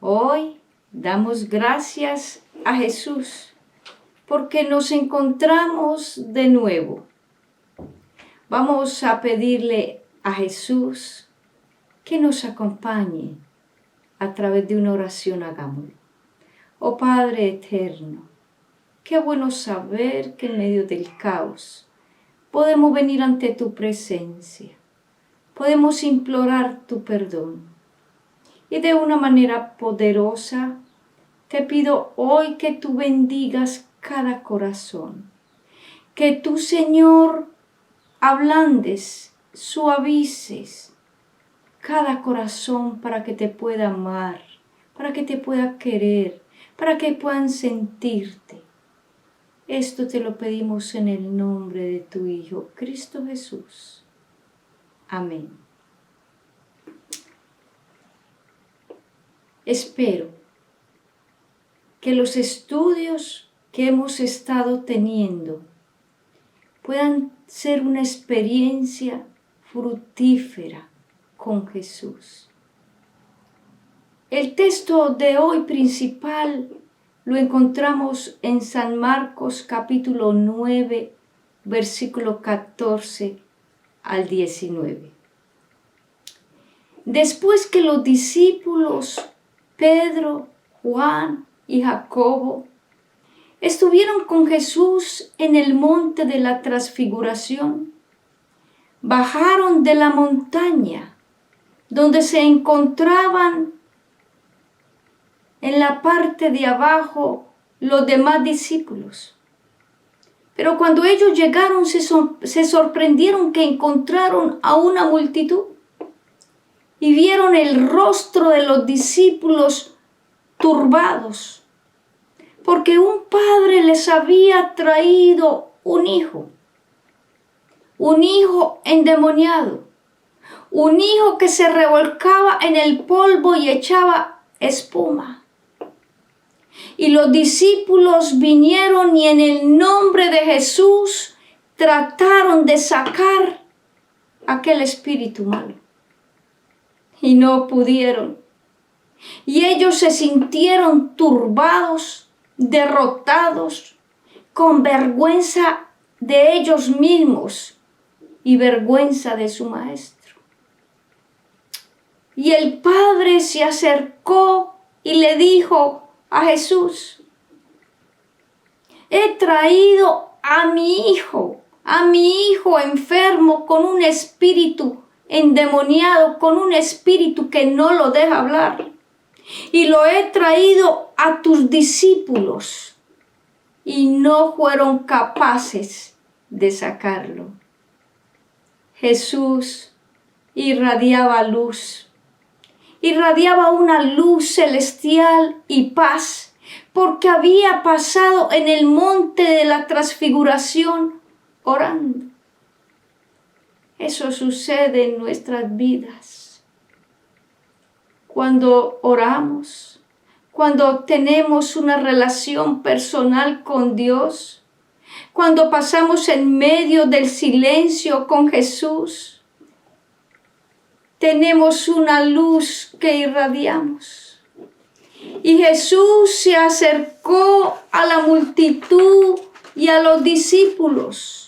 Hoy damos gracias a Jesús porque nos encontramos de nuevo. Vamos a pedirle a Jesús que nos acompañe a través de una oración. Hagámoslo. Oh Padre eterno, qué bueno saber que en medio del caos podemos venir ante tu presencia. Podemos implorar tu perdón. Y de una manera poderosa te pido hoy que tú bendigas cada corazón. Que tú, Señor, ablandes, suavices cada corazón para que te pueda amar, para que te pueda querer, para que puedan sentirte. Esto te lo pedimos en el nombre de tu Hijo, Cristo Jesús. Amén. Espero que los estudios que hemos estado teniendo puedan ser una experiencia fructífera con Jesús. El texto de hoy principal lo encontramos en San Marcos capítulo 9, versículo 14 al 19. Después que los discípulos Pedro, Juan y Jacobo estuvieron con Jesús en el monte de la Transfiguración, bajaron de la montaña donde se encontraban en la parte de abajo los demás discípulos. Pero cuando ellos llegaron se sorprendieron que encontraron a una multitud y vieron el rostro de los discípulos turbados, porque un padre les había traído un hijo endemoniado, un hijo que se revolcaba en el polvo y echaba espuma. Y los discípulos vinieron y en el nombre de Jesús trataron de sacar aquel espíritu malo. Y no pudieron. Y ellos se sintieron turbados, derrotados, con vergüenza de ellos mismos y vergüenza de su maestro. Y el padre se acercó y le dijo a Jesús: he traído a mi hijo enfermo con un espíritu endemoniado, con un espíritu que no lo deja hablar. Y lo he traído a tus discípulos y no fueron capaces de sacarlo. Jesús irradiaba luz, irradiaba una luz celestial y paz, porque había pasado en el monte de la Transfiguración orando. Eso sucede en nuestras vidas. Cuando oramos, cuando tenemos una relación personal con Dios, cuando pasamos en medio del silencio con Jesús, tenemos una luz que irradiamos. Y Jesús se acercó a la multitud y a los discípulos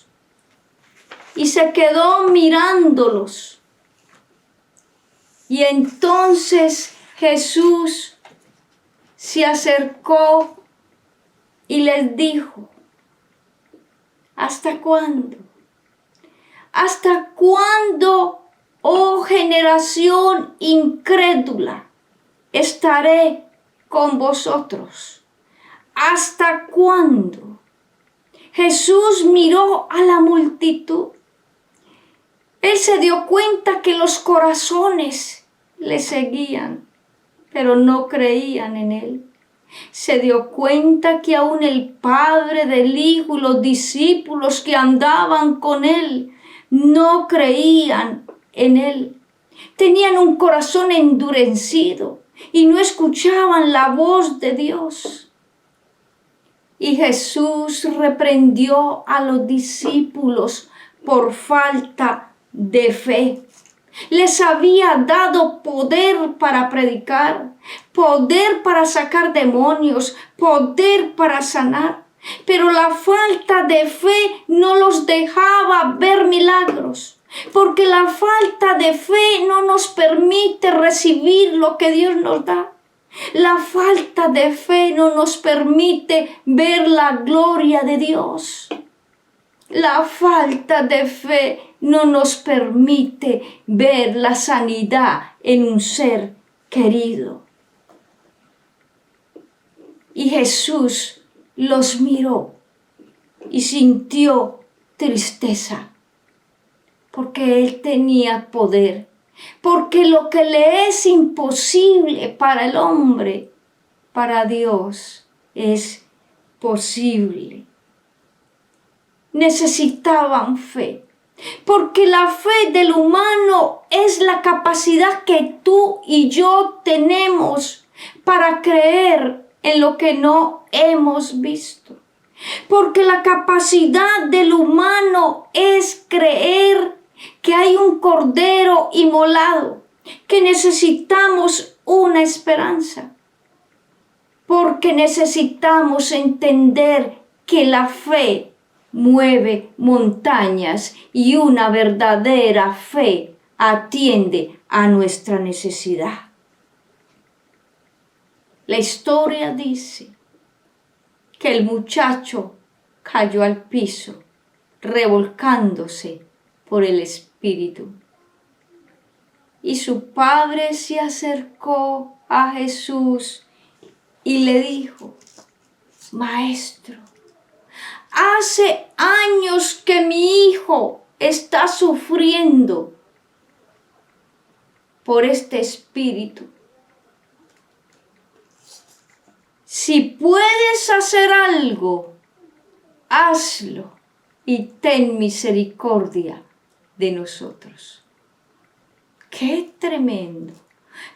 y se quedó mirándolos. Y entonces Jesús se acercó y les dijo: ¿hasta cuándo? ¿Hasta cuándo, oh generación incrédula, estaré con vosotros? ¿Hasta cuándo? Jesús miró a la multitud. Él se dio cuenta que los corazones le seguían, pero no creían en él. Se dio cuenta que aún el Padre del Hijo y los discípulos que andaban con él no creían en él. Tenían un corazón endurecido y no escuchaban la voz de Dios. Y Jesús reprendió a los discípulos por falta de fe, Les había dado poder para predicar, poder para sacar demonios, poder para sanar. Pero la falta de fe no los dejaba ver milagros, porque la falta de fe no nos permite recibir lo que Dios nos da. La falta de fe no nos permite ver la gloria de Dios. La falta de fe no nos permite ver la sanidad en un ser querido. Y Jesús los miró y sintió tristeza, porque Él tenía poder, porque lo que le es imposible para el hombre, para Dios es posible. Necesitaban fe, porque la fe del humano es la capacidad que tú y yo tenemos para creer en lo que no hemos visto. Porque la capacidad del humano es creer que hay un cordero inmolado, que necesitamos una esperanza. Porque necesitamos entender que la fe mueve montañas y una verdadera fe atiende a nuestra necesidad. La historia dice que el muchacho cayó al piso, revolcándose por el espíritu. Y su padre se acercó a Jesús y le dijo: Maestro, hace años que mi hijo está sufriendo por este espíritu. Si puedes hacer algo, hazlo y ten misericordia de nosotros. ¡Qué tremendo!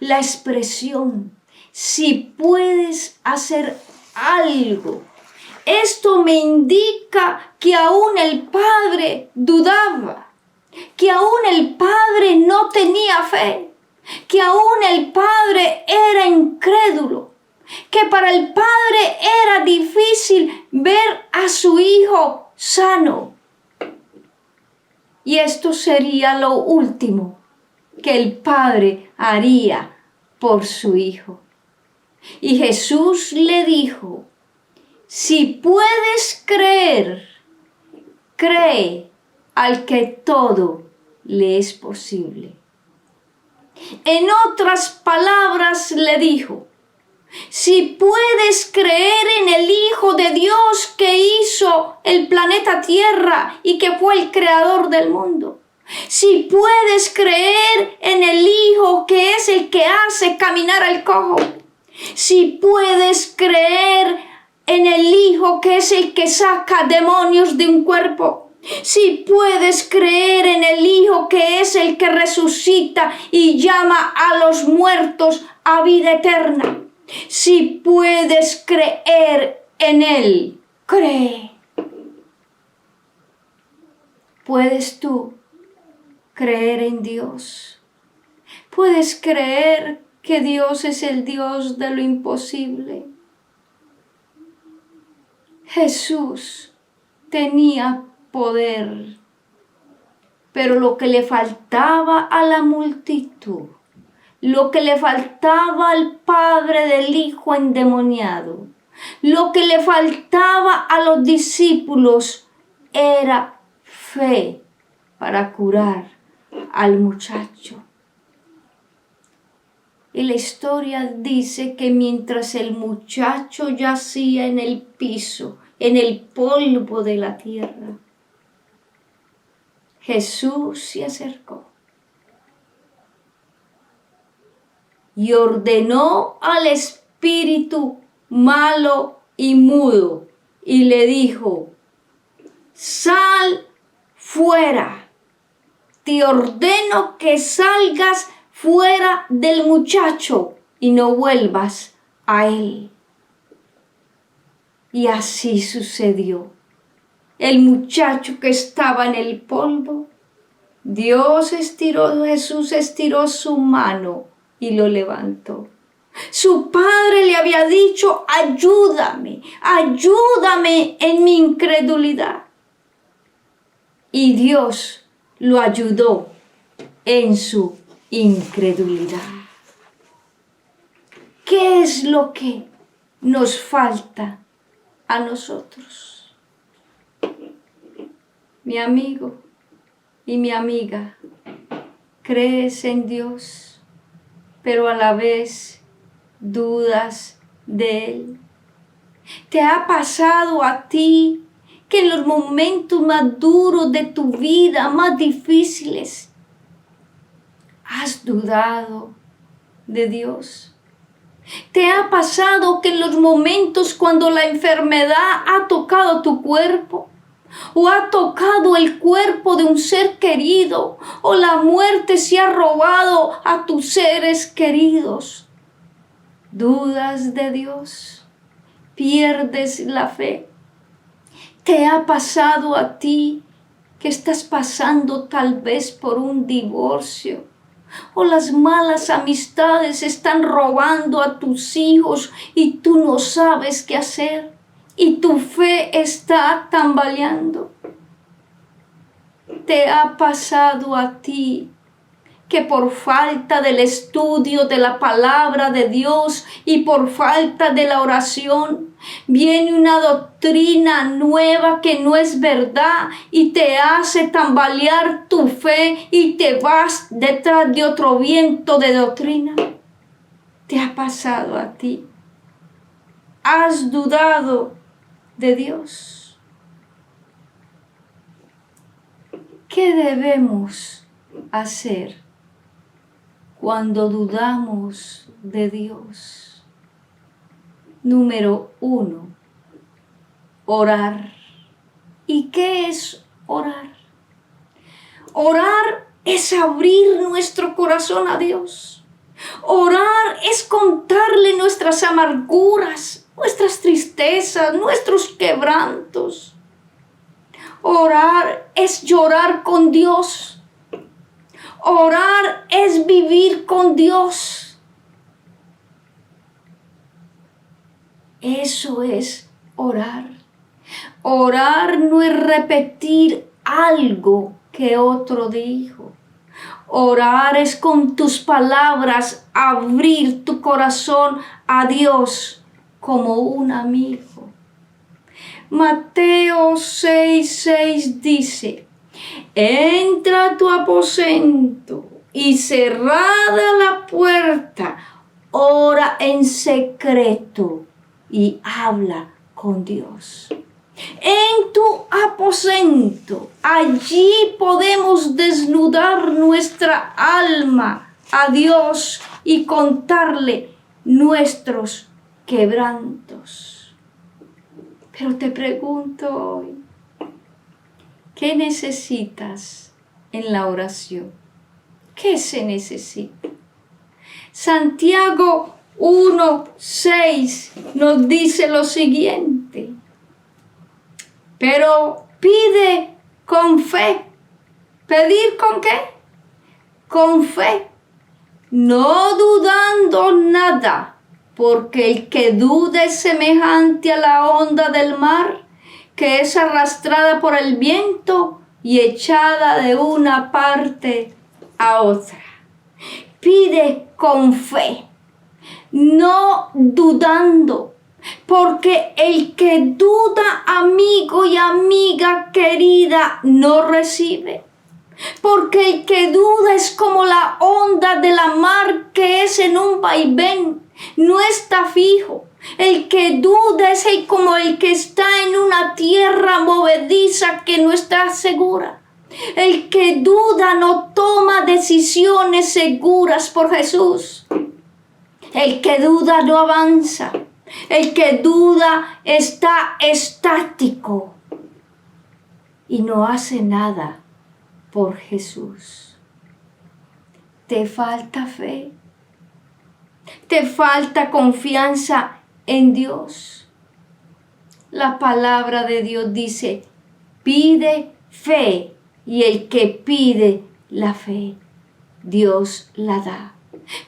La expresión, si puedes hacer algo. Esto me indica que aún el padre dudaba, que aún el padre no tenía fe, que aún el padre era incrédulo, que para el padre era difícil ver a su hijo sano. Y esto sería lo último que el padre haría por su hijo. Y Jesús le dijo: si puedes creer, cree al que todo le es posible. En otras palabras le dijo: si puedes creer en el Hijo de Dios que hizo el planeta Tierra y que fue el creador del mundo. Si puedes creer en el Hijo que es el que hace caminar al cojo. Si puedes creer en el Hijo que es el que saca demonios de un cuerpo. Si puedes creer en el Hijo que es el que resucita y llama a los muertos a vida eterna. Si puedes creer en Él, cree. ¿Puedes tú creer en Dios? ¿Puedes creer que Dios es el Dios de lo imposible? Jesús tenía poder, pero lo que le faltaba a la multitud, lo que le faltaba al padre del hijo endemoniado, lo que le faltaba a los discípulos era fe para curar al muchacho. Y la historia dice que mientras el muchacho yacía en el piso, en el polvo de la tierra, Jesús se acercó y ordenó al espíritu malo y mudo y le dijo: sal fuera, te ordeno que salgas fuera del muchacho y no vuelvas a él. Y así sucedió. El muchacho que estaba en el polvo Jesús estiró su mano y lo levantó. Su padre le había dicho, ayúdame en mi incredulidad. Y Dios lo ayudó en su incredulidad. ¿Qué es lo que nos falta a nosotros? Mi amigo y mi amiga, crees en Dios, pero a la vez dudas de Él. ¿Te ha pasado a ti que en los momentos más duros de tu vida, más difíciles, has dudado de Dios? ¿Te ha pasado que en los momentos cuando la enfermedad ha tocado tu cuerpo, o ha tocado el cuerpo de un ser querido, o la muerte se ha robado a tus seres queridos, dudas de Dios, pierdes la fe? ¿Te ha pasado a ti que estás pasando tal vez por un divorcio, o las malas amistades están robando a tus hijos y tú no sabes qué hacer y tu fe está tambaleando? ¿Te ha pasado a ti que por falta del estudio de la palabra de Dios y por falta de la oración, viene una doctrina nueva que no es verdad y te hace tambalear tu fe y te vas detrás de otro viento de doctrina? ¿Te ha pasado a ti? ¿Has dudado de Dios? ¿Qué debemos hacer cuando dudamos de Dios? Número 1, orar. ¿Y qué es orar? Orar es abrir nuestro corazón a Dios. Orar es contarle nuestras amarguras, nuestras tristezas, nuestros quebrantos. Orar es llorar con Dios. Orar es vivir con Dios. Eso es orar. Orar no es repetir algo que otro dijo. Orar es con tus palabras abrir tu corazón a Dios como un amigo. Mateo 6:6 dice: entra a tu aposento y cerrada la puerta, ora en secreto y habla con Dios. En tu aposento, allí podemos desnudar nuestra alma a Dios y contarle nuestros quebrantos. Pero te pregunto hoy, ¿qué necesitas en la oración? ¿Qué se necesita? Santiago 1:6 nos dice lo siguiente: pero pide con fe. ¿Pedir con qué? Con fe, no dudando nada, porque el que duda es semejante a la onda del mar, que es arrastrada por el viento y echada de una parte a otra. Pide con fe, no dudando, porque el que duda, amigo y amiga querida, no recibe. Porque el que duda es como la onda de la mar que es en un vaivén, no está fijo. El que duda es como el que está en una tierra movediza que no está segura. El que duda no toma decisiones seguras por Jesús. El que duda no avanza. El que duda está estático y no hace nada por Jesús. ¿Te falta fe? ¿Te falta confianza en Dios? La palabra de Dios dice: pide fe, y el que pide La fe, Dios la da.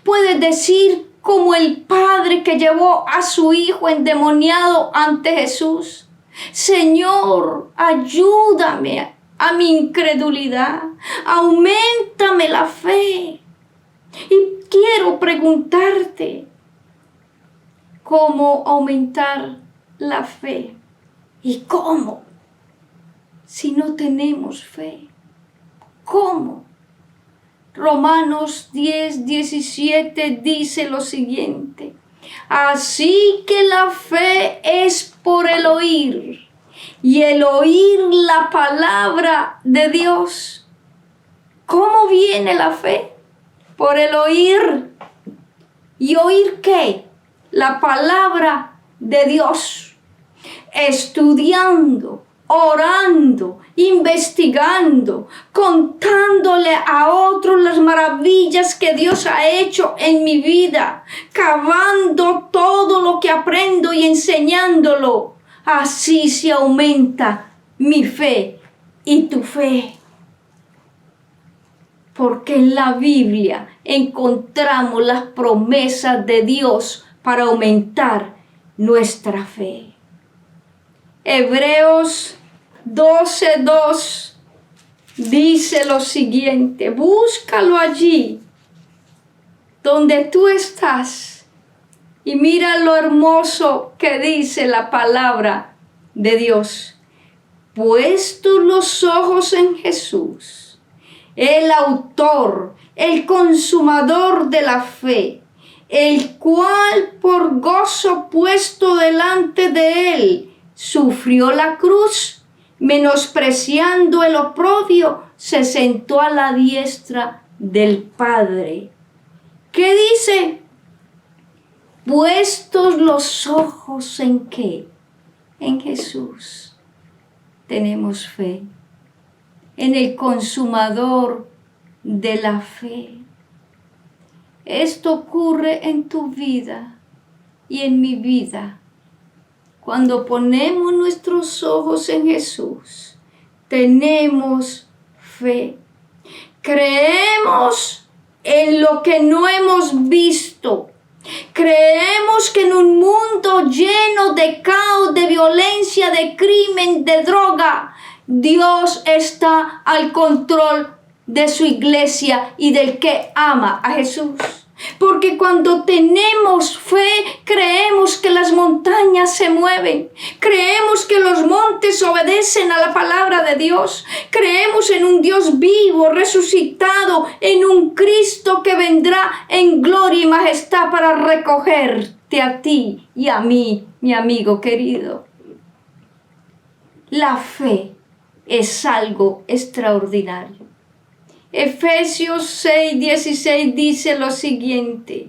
Puedes decir como el padre que llevó a su hijo endemoniado ante Jesús: Señor, ayúdame a mi incredulidad, auméntame la fe. Y quiero preguntarte, ¿cómo aumentar la fe? ¿Y cómo? Si no tenemos fe, ¿cómo? Romanos 10:17 dice lo siguiente: así que la fe es por el oír, y el oír la palabra de Dios. ¿Cómo viene la fe? Por el oír. ¿Y oír qué? La palabra de Dios. Estudiando, orando, investigando, contándole a otros las maravillas que Dios ha hecho en mi vida, cavando todo lo que aprendo y enseñándolo. Así se aumenta mi fe y tu fe. Porque en la Biblia encontramos las promesas de Dios para aumentar nuestra fe. Hebreos 12:2 dice lo siguiente, búscalo allí donde tú estás y mira lo hermoso que dice la palabra de Dios. Puestos los ojos en Jesús, el autor, el consumador de la fe, el cual por gozo puesto delante de él sufrió la cruz, menospreciando el oprobio, se sentó a la diestra del Padre. ¿Qué dice? Puestos los ojos ¿en qué? En Jesús. Tenemos fe. En el consumador de la fe. Esto ocurre en tu vida y en mi vida. Cuando ponemos nuestros ojos en Jesús, tenemos fe. Creemos en lo que no hemos visto. Creemos que en un mundo lleno de caos, de violencia, de crimen, de droga, Dios está al control de su iglesia y del que ama a Jesús. Porque cuando tenemos fe, creemos que las montañas se mueven. Creemos que los montes obedecen a la palabra de Dios. Creemos en un Dios vivo, resucitado, en un Cristo que vendrá en gloria y majestad para recogerte a ti y a mí, mi amigo querido. La fe es algo extraordinario. Efesios 6:16 dice lo siguiente: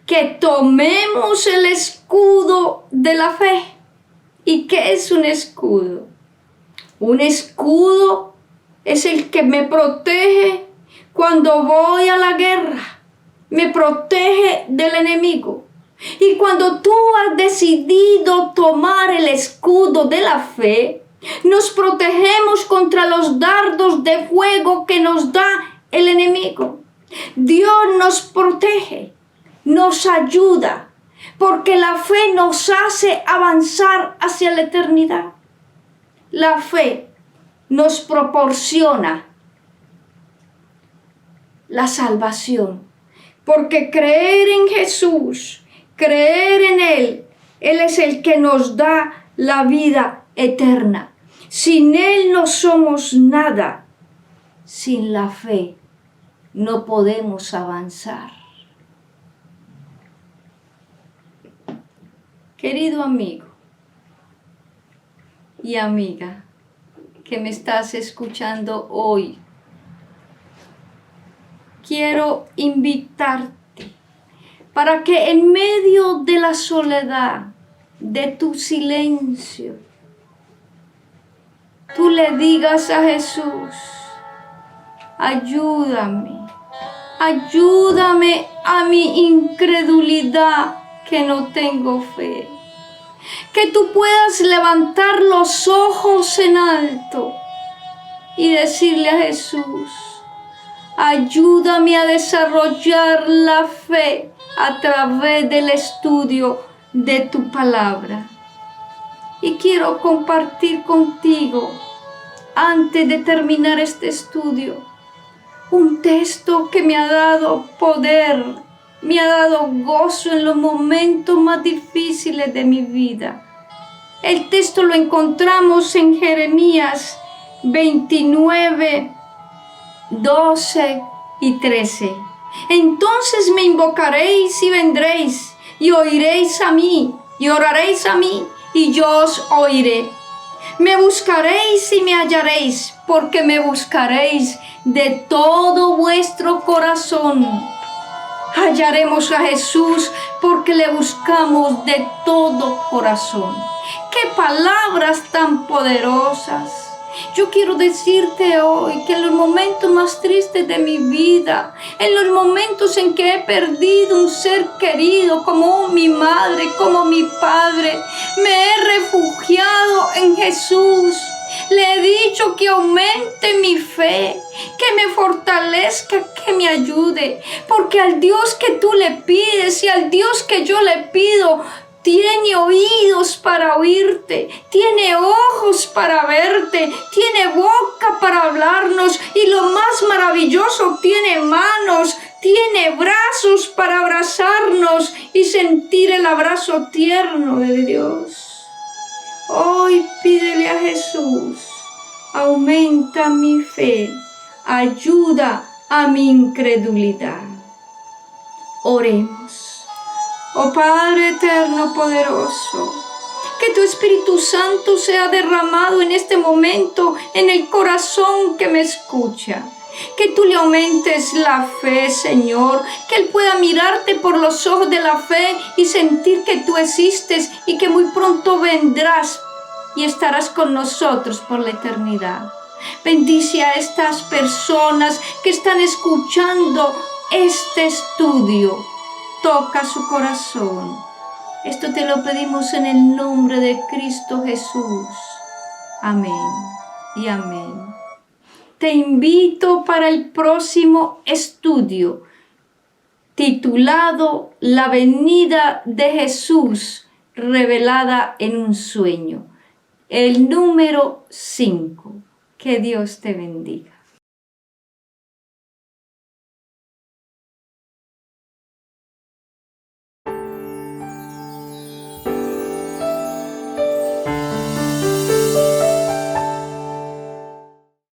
que tomemos el escudo de la fe. ¿Y qué es un escudo? Un escudo es el que me protege cuando voy a la guerra, me protege del enemigo. Y cuando tú has decidido tomar el escudo de la fe, nos protegemos contra los dardos de fuego que nos da el enemigo. Dios nos protege, nos ayuda, porque la fe nos hace avanzar hacia la eternidad. La fe nos proporciona la salvación, porque creer en Jesús, creer en Él es el que nos da la vida eterna. Sin Él no somos nada. Sin la fe no podemos avanzar. Querido amigo y amiga que me estás escuchando hoy, quiero invitarte para que en medio de la soledad, de tu silencio, tú le digas a Jesús: ayúdame, ayúdame a mi incredulidad que no tengo fe. Que tú puedas levantar los ojos en alto y decirle a Jesús: ayúdame a desarrollar la fe a través del estudio de tu palabra. Y quiero compartir contigo, antes de terminar este estudio, un texto que me ha dado poder, me ha dado gozo en los momentos más difíciles de mi vida. El texto lo encontramos en Jeremías 29, 12 y 13. Entonces me invocaréis y vendréis, y oiréis a mí, y oraréis a mí, y yo os oiré. Me buscaréis y me hallaréis, porque me buscaréis de todo vuestro corazón. Hallaremos a Jesús porque le buscamos de todo corazón. ¡Qué palabras tan poderosas! Yo quiero decirte hoy que en los momentos más tristes de mi vida, en los momentos en que he perdido un ser querido como mi madre, como mi padre, me he refugiado en Jesús. Le he dicho que aumente mi fe, que me fortalezca, que me ayude, porque al Dios que tú le pides y al Dios que yo le pido, tiene oídos para oírte, tiene ojos para verte, tiene boca para hablarnos y lo más maravilloso, tiene manos, tiene brazos para abrazarnos y sentir el abrazo tierno de Dios. Hoy pídele a Jesús: aumenta mi fe, ayuda a mi incredulidad. Oremos. Oh Padre eterno, poderoso, que tu Espíritu Santo sea derramado en este momento en el corazón que me escucha. Que tú le aumentes la fe, Señor, que Él pueda mirarte por los ojos de la fe y sentir que tú existes y que muy pronto vendrás y estarás con nosotros por la eternidad. Bendice a estas personas que están escuchando este estudio. Toca su corazón. Esto te lo pedimos en el nombre de Cristo Jesús. Amén y amén. Te invito para el próximo estudio titulado La venida de Jesús revelada en un sueño. El número 5. Que Dios te bendiga.